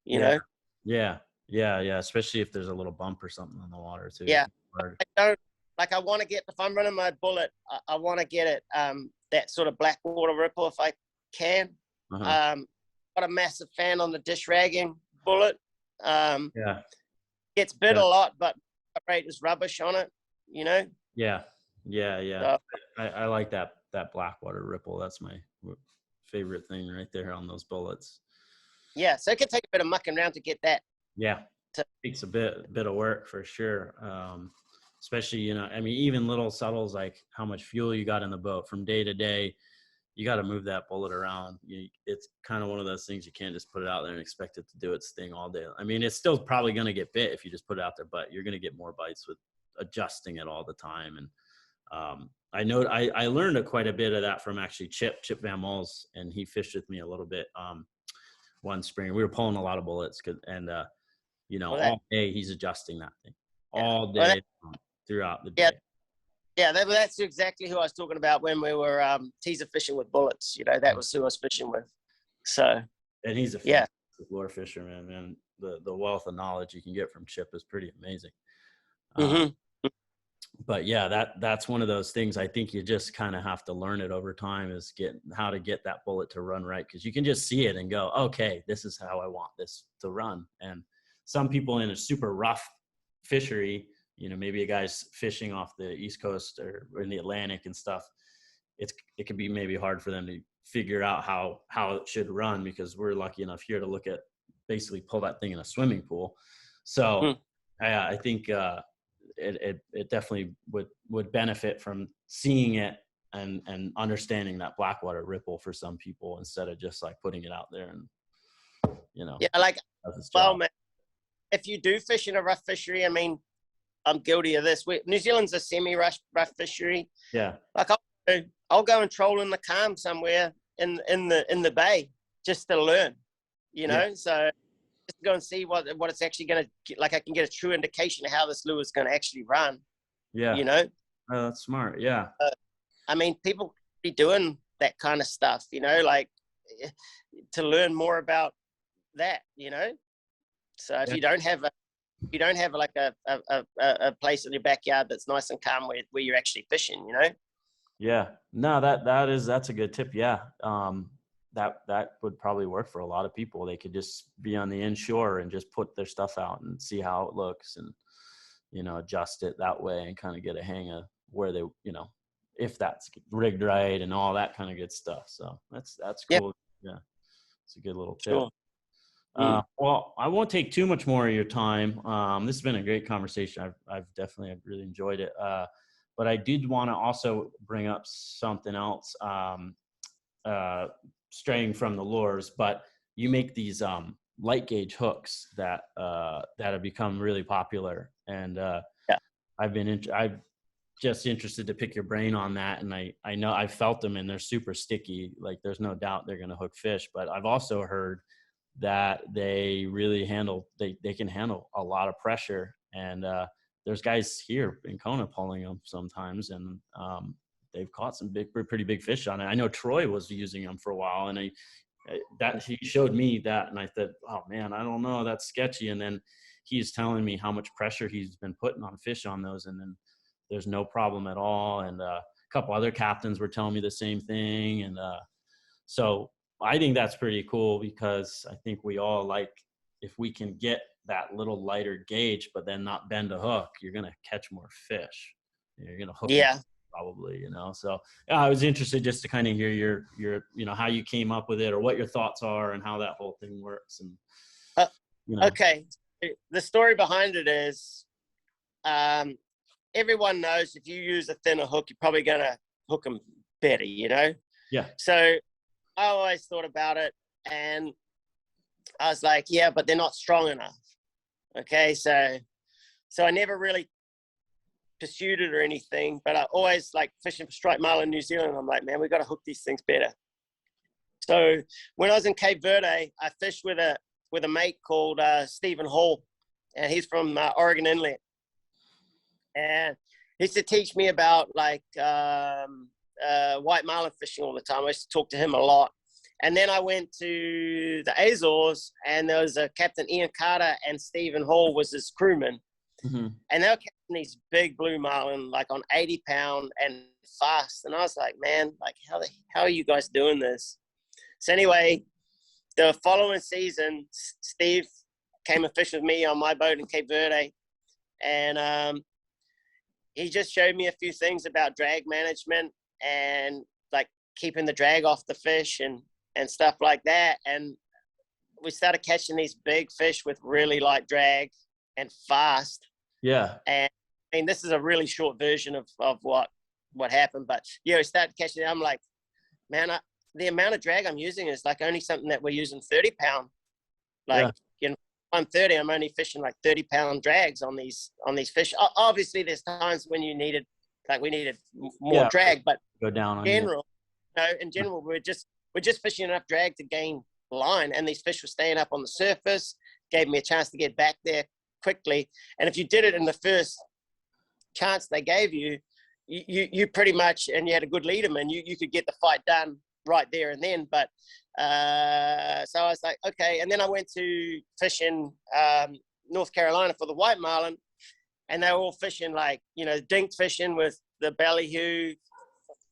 you know. Yeah. Especially if there's a little bump or something on the water too. Yeah. I want to get, if I'm running my bullet, I want to get it that sort of black water ripple if I can. Not a massive fan on the dish ragging bullet. Gets bit a lot, but the rate is rubbish on it, Yeah. So, I like that black water ripple. That's my favorite thing right there on those bullets. Yeah, so it could take a bit of mucking around to get that. Yeah, takes a bit of work for sure. Especially, even little subtles like how much fuel you got in the boat from day to day. You got to move that bullet around. It's kind of one of those things you can't just put it out there and expect it to do its thing all day. It's still probably going to get bit if you just put it out there, but you're going to get more bites with adjusting it all the time. And I know I learned quite a bit of that from actually Chip Van Mols, and he fished with me a little bit one spring. We were pulling a lot of bullets, all day he's adjusting that thing all day throughout the day. Yeah, that's exactly who I was talking about when we were teaser fishing with bullets. That was who I was fishing with. So, and he's a lure fisherman, man. The wealth of knowledge you can get from Chip is pretty amazing. But yeah, that's one of those things I think you just kind of have to learn it over time, is how to get that bullet to run right. Because you can just see it and go, okay, this is how I want this to run. And some people in a super rough fishery, maybe a guy's fishing off the East Coast or in the Atlantic and stuff, it can be maybe hard for them to figure out how it should run, because we're lucky enough here to basically pull that thing in a swimming pool. So I think it definitely would benefit from seeing it and understanding that blackwater ripple for some people, instead of just like putting it out there and man, if you do fish in a rough fishery, I'm guilty of this. New Zealand's a semi-rough fishery. Yeah. Like I'll go and troll in the calm somewhere in the bay just to learn, So just to go and see what it's actually going to, like I can get a true indication of how this lure is going to actually run. Yeah. Oh, that's smart. Yeah. People be doing that kind of stuff, like to learn more about that, So if you don't have like a place in your backyard that's nice and calm where you're actually fishing, Yeah. No, that's a good tip. Yeah. That would probably work for a lot of people. They could just be on the inshore and just put their stuff out and see how it looks and, adjust it that way and kind of get a hang of where they, if that's rigged right and all that kind of good stuff. So that's cool. Yeah. It's a good little tip. Sure. Well, I won't take too much more of your time. This has been a great conversation. I've definitely really enjoyed it. But I did want to also bring up something else, straying from the lures, but you make these light gauge hooks that have become really popular. And Yeah. I've just interested to pick your brain on that. And I know I've felt them and they're super sticky. Like there's no doubt they're going to hook fish, but I've also heard that they really they can handle a lot of pressure. And there's guys here in Kona pulling them sometimes, and they've caught some pretty big fish on it. I know Troy was using them for a while, and he showed me that, and I said, oh man, I don't know, that's sketchy. And then he's telling me how much pressure he's been putting on fish on those, and then there's no problem at all. And a couple other captains were telling me the same thing. And so I think that's pretty cool, because I think we all like, if we can get that little lighter gauge, but then not bend a hook, you're going to catch more fish. You're going to hook them probably, you know? So I was interested just to kind of hear your, you know, how you came up with it, or what your thoughts are and how that whole thing works. And, you know. Okay. The story behind it is, everyone knows if you use a thinner hook, you're probably going to hook them better, you know? Yeah. So I always thought about it, and I was like, yeah, but they're not strong enough. Okay. So I never really pursued it or anything, but I always like fishing for striped marlin in New Zealand. I'm like, man, we got to hook these things better. So when I was in Cape Verde, I fished with a mate called Stephen Hall, and he's from Oregon Inlet. And he used to teach me about like white marlin fishing all the time. I used to talk to him a lot. And then I went to the Azores, and there was a Captain Ian Carter, and Stephen Hall was his crewman. Mm-hmm. And they were catching these big blue marlin, like on 80-pound and fast. And I was like, man, like how are you guys doing this? So anyway, the following season, Steve came and fished with me on my boat in Cape Verde. And he just showed me a few things about drag management and like keeping the drag off the fish and stuff like that. And we started catching these big fish with really light drag and fast. Yeah. And I mean, this is a really short version of what happened, but yeah, we started catching it. I'm like, man, the amount of drag I'm using is like only something that we're using 30-pound. Like, you know, 130, I'm only fishing like 30-pound drags on these fish. Obviously there's times when we needed more drag, but go down on in general, we're just fishing enough drag to gain line, and these fish were staying up on the surface, gave me a chance to get back there quickly. And if you did it in the first chance they gave you, you pretty much, and you had a good leaderman, you could get the fight done right there and then. But so I was like, okay. And then I went to fish in North Carolina for the white marlin, and they were all fishing like, you know, dink fishing with the ballyhoo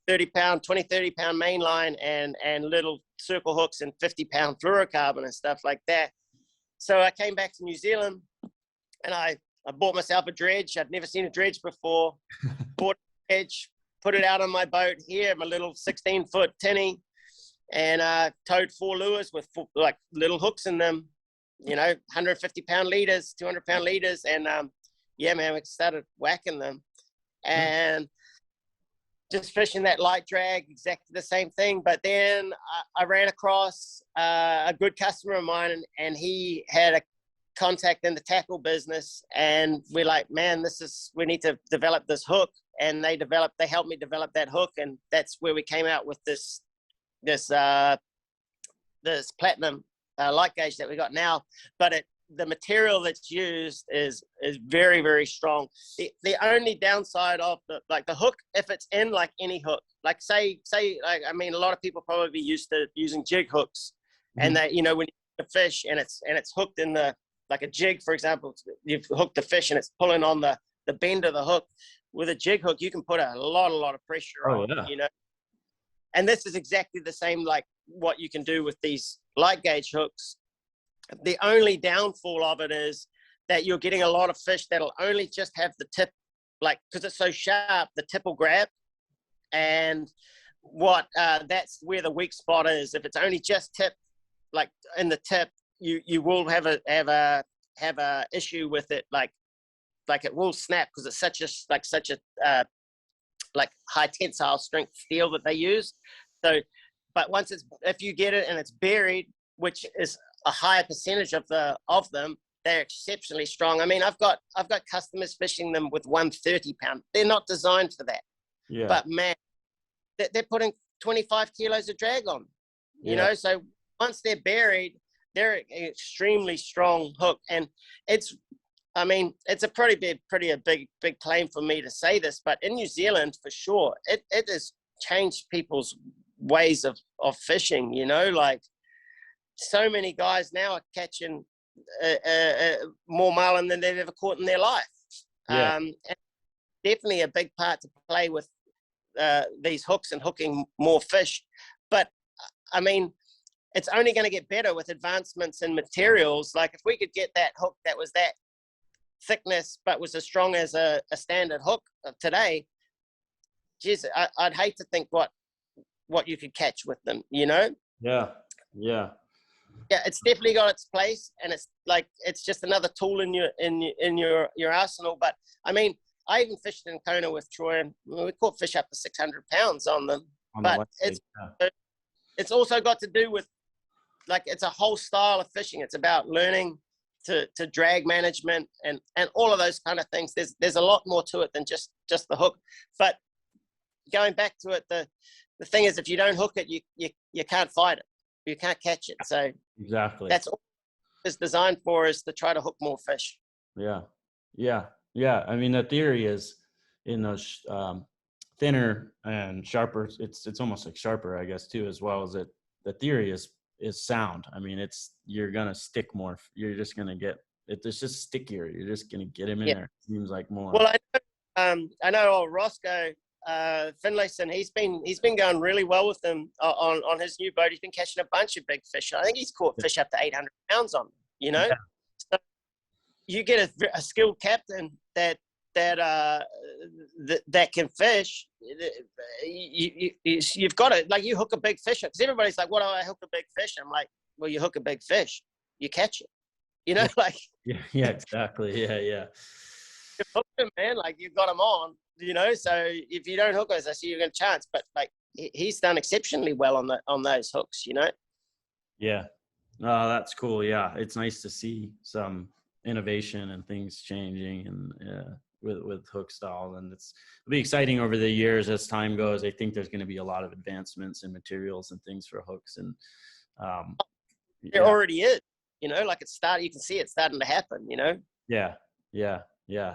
30-pound, 30-pound main line and little circle hooks and 50-pound fluorocarbon and stuff like that. So I came back to New Zealand, and I bought myself a dredge. I'd never seen a dredge before. Bought a dredge, put it out on my boat here, my little 16-foot tinny, and towed 4 lures with like little hooks in them, you know, 150-pound leaders, 200-pound leaders. And yeah, man, we started whacking them. And just fishing that light drag, exactly the same thing. But then I ran across a good customer of mine, and he had a contact in the tackle business, and we're like, man, we need to develop this hook. And they helped me develop that hook, and that's where we came out with this platinum light gauge that we got now. But the material that's used is very, very strong. The only downside of the hook, if it's in like any hook, like say like, I mean, a lot of people probably be used to using jig hooks, and that, you know, when you fish and it's hooked in like a jig, for example, you've hooked the fish and it's pulling on the bend of the hook. With a jig hook, you can put a lot of pressure on, you know. And this is exactly the same, like what you can do with these light gauge hooks. The only downfall of it is that you're getting a lot of fish that'll only just have the tip, like, because it's so sharp, the tip will grab. And that's where the weak spot is. If it's only just tip, like in the tip, you will have a issue with it, like it will snap because it's such a like high tensile strength steel that they use. So, but if you get it and it's buried, which is a higher percentage of them, they're exceptionally strong. I mean, I've got customers fishing them with 130 pound. They're not designed for that. Yeah. But man, they're putting 25 kilos of drag on, you know? So once they're buried, they're an extremely strong hook. And it's a pretty big claim for me to say this, but in New Zealand, for sure, it has changed people's ways of fishing, you know? Like, so many guys now are catching more marlin than they've ever caught in their life. And definitely a big part to play with these hooks and hooking more fish. But I mean, it's only going to get better with advancements in materials. Like if we could get that hook that was that thickness but was as strong as a standard hook of today, geez, I'd hate to think what you could catch with them, you know? Yeah, it's definitely got its place, and it's just another tool in your arsenal. But I mean, I even fished in Kona with Troy, and we caught fish up to 600 pounds on them. But it's also got to do with, like, it's a whole style of fishing. It's about learning to drag management and all of those kind of things. There's a lot more to it than just the hook. But going back to it, the thing is, if you don't hook it, you can't fight it. You can't catch it. So exactly, that's all it's designed for, is to try to hook more fish. Yeah. I mean, the theory is in those thinner and sharper. It's almost like sharper, I guess, too, as well as it. The theory is sound. I mean, you're gonna stick more. You're just gonna get it. It's just stickier. You're just gonna get him in there. It seems like more. Well, I know old Roscoe Finlayson. He's been going really well with them on his new boat. He's been catching a bunch of big fish. I think he's caught fish up to 800 pounds on them, you know. So you get a skilled captain that can fish. You've got to, like, you hook a big fish, because everybody's like, what do I hook a big fish? I'm like, well, you hook a big fish, you catch it, you know. Like, yeah, exactly. Yeah, you hook him, man, like, you've got him on, you know. So if you don't hook us, I see you're gonna chance. But like, he's done exceptionally well on those hooks, you know. Yeah. Oh, that's cool. Yeah, it's nice to see some innovation and things changing, and with hook style, and it'll be exciting over the years as time goes. I think there's going to be a lot of advancements in materials and things for hooks, and there already is, you know, like you can see it starting to happen, you know. Yeah.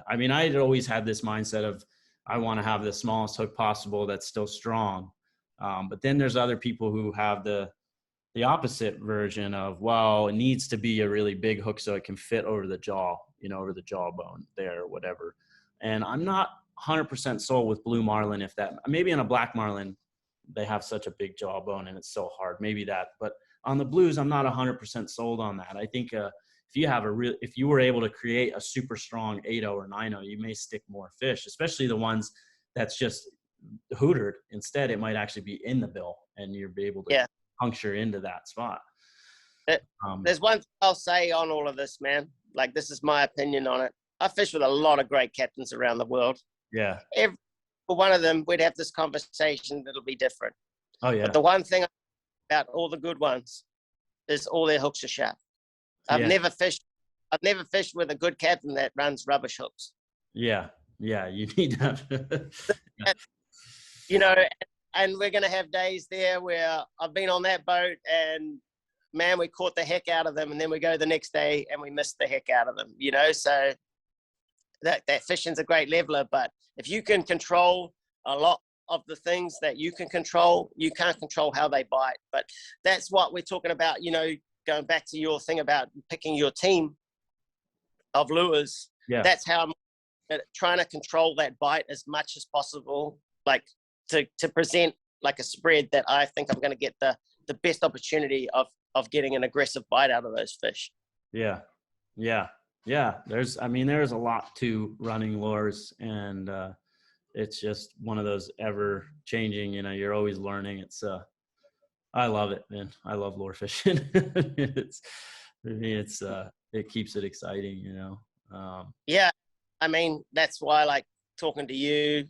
I mean, I had always had this mindset of, I want to have the smallest hook possible that's still strong, but then there's other people who have the opposite version of, well, it needs to be a really big hook so it can fit over the jaw, you know, over the jawbone there or whatever. And I'm not 100% sold with blue marlin. If that, maybe on a black marlin, they have such a big jawbone and it's so hard, maybe that. But on the blues, I'm not 100% sold on that. I think if you were able to create a super strong 8.0 or 9.0, you may stick more fish, especially the ones that's just hootered. Instead, it might actually be in the bill, and you'll be able to puncture into that spot. There's one thing I'll say on all of this, man. Like, this is my opinion on it. I fish with a lot of great captains around the world. Yeah. Every one of them, we'd have this conversation that'll be different. Oh, yeah. But the one thing about all the good ones is all their hooks are sharp. I've never fished with a good captain that runs rubbish hooks. Yeah, you need to have you know, and we're going to have days there where I've been on that boat and, man, we caught the heck out of them, and then we go the next day and we missed the heck out of them, you know. So that fishing's a great leveler, but if you can control a lot of the things that you can control, you can't control how they bite. But that's what we're talking about, you know, going back to your thing about picking your team of lures. Yeah. That's how I'm trying to control that bite as much as possible, like to present like a spread that I think I'm going to get the best opportunity of getting an aggressive bite out of those fish. Yeah. There's a lot to running lures, and it's just one of those ever changing, you know, you're always learning. It's, I love it, man. I love lure fishing. It's, for me, it's, it keeps it exciting, you know? Yeah. I mean, that's why I like talking to you,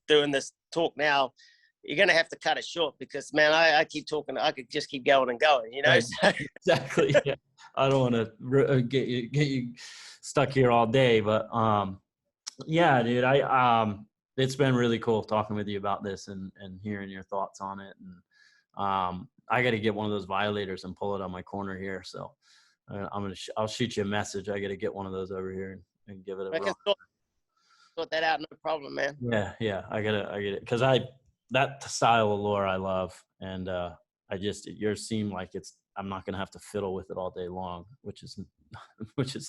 doing this talk now. You're going to have to cut it short because, man, I keep talking. I could just keep going and going, you know? Right. So. Exactly. Yeah. I don't want to get you stuck here all day, but, yeah, dude, it's been really cool talking with you about this and hearing your thoughts on it. And, I got to get one of those Violators and pull it on my corner here. So I'll shoot you a message. I got to get one of those over here and give it a I run. can sort that out, no problem, man. Yeah. I get it. Cause that style of lure I love. And, yours seem like I'm not going to have to fiddle with it all day long, which is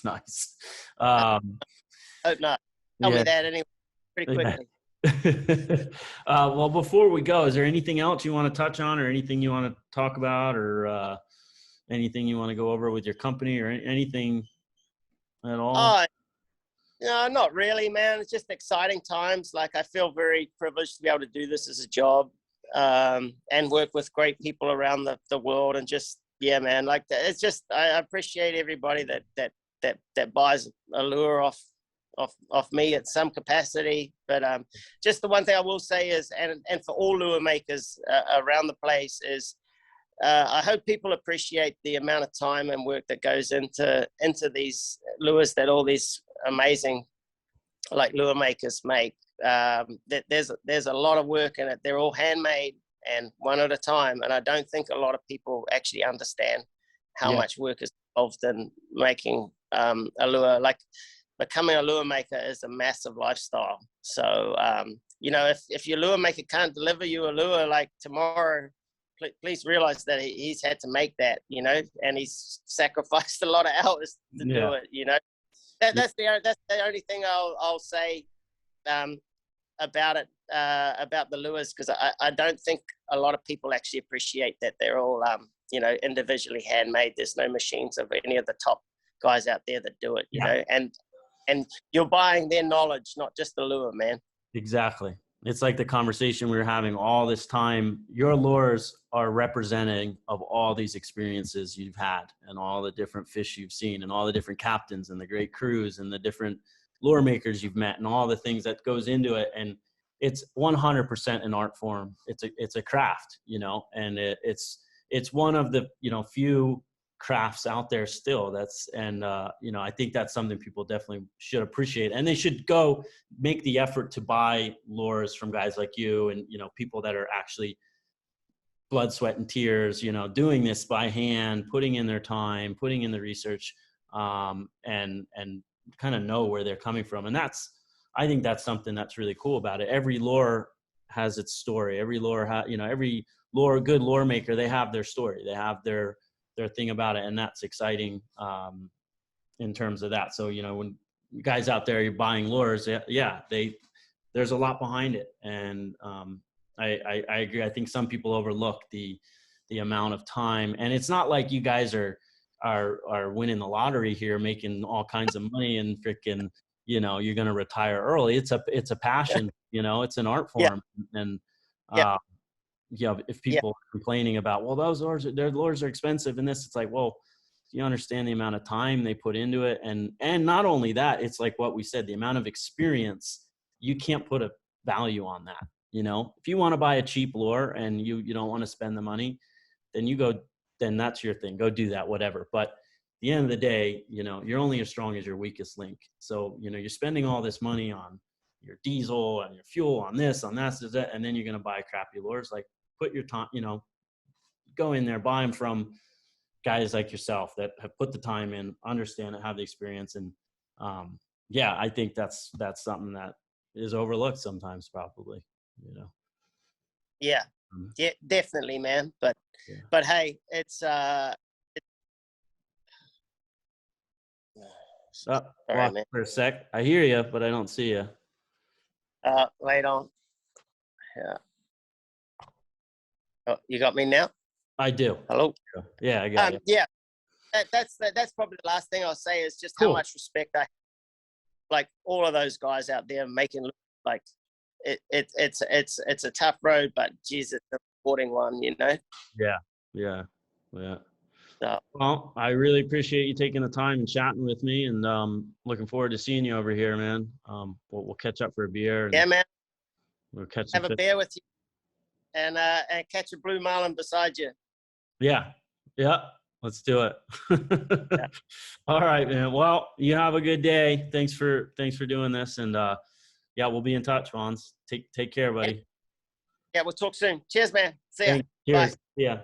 nice. Hope not. Tell me that anyway, pretty quickly. Well, before we go, is there anything else you want to touch on or anything you want to talk about or anything you want to go over with your company or anything at all? No, not really, man. It's just exciting times. Like, I feel very privileged to be able to do this as a job, and work with great people around the world. And just, yeah, man, like, it's just, I appreciate everybody that buys a lure off me at some capacity. But just the one thing I will say is, and for all lure makers around the place is, I hope people appreciate the amount of time and work that goes into these lures that all these amazing like lure makers make. That there's a lot of work in it. They're all handmade and one at a time. And I don't think a lot of people actually understand how much work is involved in making a lure. Like, becoming a lure maker is a massive lifestyle. So, you know, if your lure maker can't deliver you a lure like tomorrow, please realize that he's had to make that, you know, and he's sacrificed a lot of hours to do it, you know. That's the only thing I'll say about it, about the lures, because I don't think a lot of people actually appreciate that they're all, you know, individually handmade. There's no machines of any of the top guys out there that do it, you know, and you're buying their knowledge, not just the lure, man. Exactly. It's like the conversation we were having all this time. Your lures are representing of all these experiences you've had and all the different fish you've seen and all the different captains and the great crews and the different lure makers you've met and all the things that goes into it. And it's 100% an art form. It's a craft, you know, and it's one of the, you know, few crafts out there still. You know, I think that's something people definitely should appreciate, and they should go make the effort to buy lures from guys like you and, you know, people that are actually blood, sweat, and tears, you know, doing this by hand, putting in their time, putting in the research, and kind of know where they're coming from. And I think that's something that's really cool about it. Every lure has its story. Every lure you know, every good lure maker, they have their story. They have their thing about it. And that's exciting, in terms of that. So, you know, when guys out there, you're buying lures, there's a lot behind it. And, I agree. I think some people overlook the amount of time, and it's not like you guys are winning the lottery here, making all kinds of money and freaking, you know, you're going to retire early. It's a passion, you know, it's an art form. And, if people are complaining about, well, their lures are expensive and this, it's like, well, you understand the amount of time they put into it. And not only that, it's like what we said, the amount of experience, you can't put a value on that. You know, if you want to buy a cheap lure and you don't want to spend the money, then that's your thing. Go do that, whatever. But at the end of the day, you know, you're only as strong as your weakest link. So, you know, you're spending all this money on your diesel and your fuel on this, on that, and then you're going to buy crappy lures. Like, put your time, you know, go in there, buy them from guys like yourself that have put the time in, understand it, have the experience. And I think that's something that is overlooked sometimes, probably, you know. Yeah, definitely, man. But hey, it's sorry, man. For a sec, I hear you, but I don't see you. Wait on. Yeah. Oh, you got me now? I do. Hello. Yeah, I got you. Yeah, that's probably the last thing I'll say is just how much respect I, like, all of those guys out there making, like, it's a tough road, but geez, it's a rewarding one, you know. Yeah. So, Well, I really appreciate you taking the time and chatting with me, and looking forward to seeing you over here, man. We'll catch up for a beer. And yeah, man, we'll catch some have a fish. beer with you, and catch a blue marlin beside you. Yeah. Let's do it. Yeah. All right, man. Well, you have a good day. Thanks for doing this, and yeah, we'll be in touch, Bonze. Take care, buddy. Yeah, we'll talk soon. Cheers, man. See ya. Thanks. Bye. Cheers. Yeah.